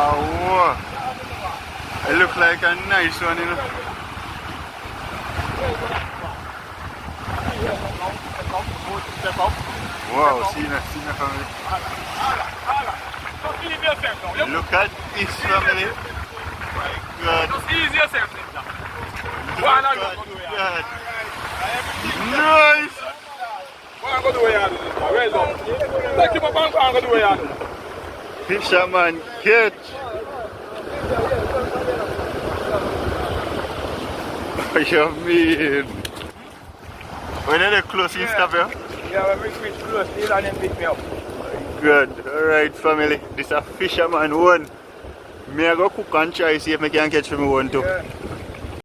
Wow. It looks like a nice one, you know. Wow, senior family. Look at this family. God. Just ease yourself, Linda. God. Nice. Go to where you are. Raise up. Take him up and go to where you are. Fisherman catch. What you mean? When are they closing stuff here? Yeah, when we switch close, still and then pick me up. Good. Alright family. This is a fisherman one. Me I go cook and try see if I can catch for me one too. Yeah.